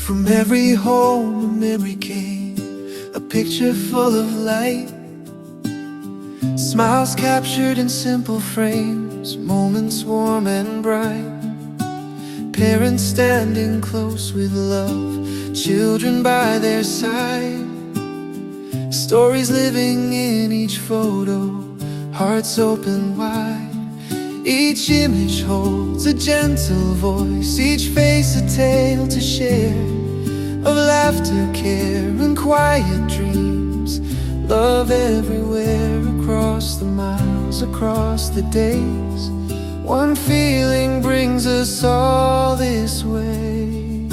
From every home a memory came, a picture full of light. Smiles captured in simple frames, moments warm and bright. Parents standing close with love, children by their side. Stories living in each photo, hearts open wide. Each image holds a gentle voice, each face a tale to share, of laughter, care, and quiet dreams. Love everywhere, across the miles, across the days. One feeling brings us all this way.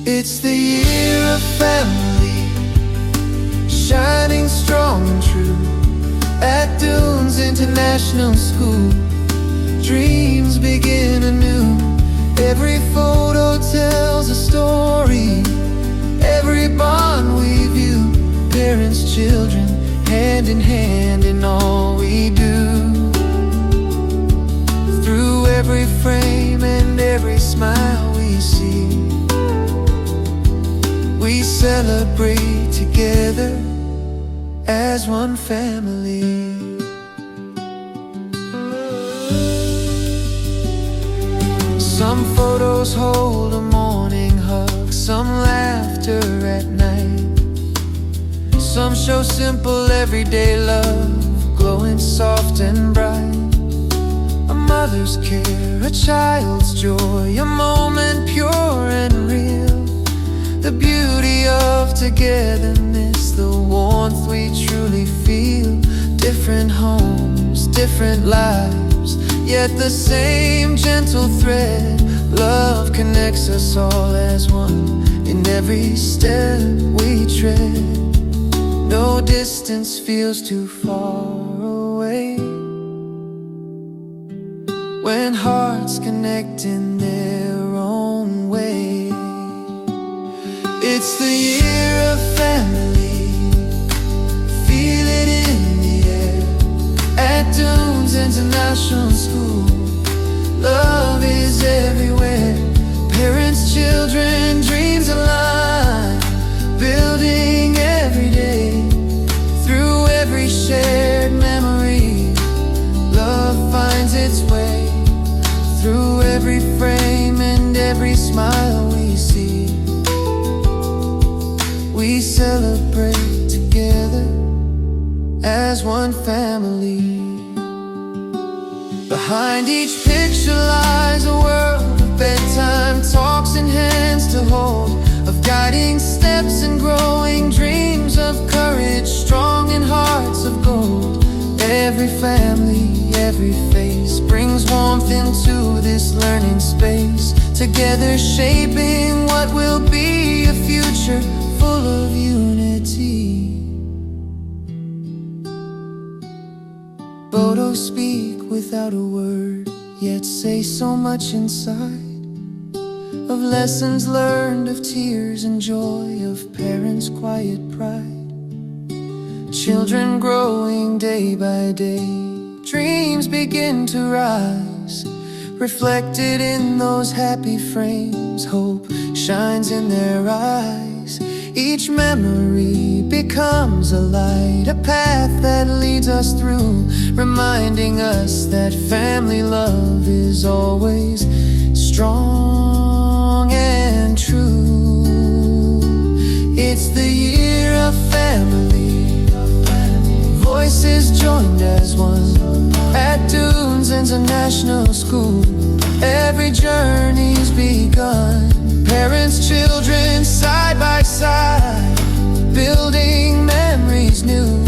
It's the year of family, shining strong and true. At Dunes International School, dreams begin anew. Every photo tells a story, every bond we view. Parents, children, hand in hand in all we do. Through every frame and every smile we see, we celebrate together as one family. Some photos hold a morning hug, some laughter at night. Some show simple everyday love, glowing soft and bright. A mother's care, a child's joy, a moment pure and real. The beauty of togetherness, the warmth we truly feel. Different homes, different lives, yet the same gentle thread. Love connects us all as one in every step we tread. No distance feels too far away when hearts connect in their own way. It's the year of family, feel it in the air. At Dunes International School, love is everywhere. Parents, children, dreams align, building every day. Through every shared memory, love finds its way. Through every frame and every smile we see, we celebrate together as one family. Behind each picture lies a world of bedtime talks and hands to hold, of guiding steps and growing dreams, of courage strong in hearts of gold. Every family, every face brings warmth into this learning space, together shaping what will be a future full of unity. Photos speak without a word, yet say so much inside. Of lessons learned, of tears and joy, of parents' quiet pride. Children growing day by day, dreams begin to rise. Reflected in those happy frames, hope shines in their eyes. Each memory becomes a light, a path that leads us through, reminding us that family love is always strong and true. It's the year of family, voices joined as one. At Dunes International School, every journey's begun. Parents, children, side by side, building memories new.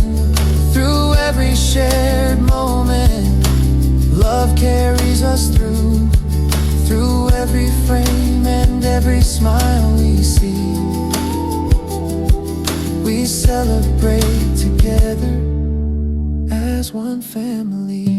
Through every shared moment, love carries us through. Through every frame and every smile we see, we celebrate together as one family.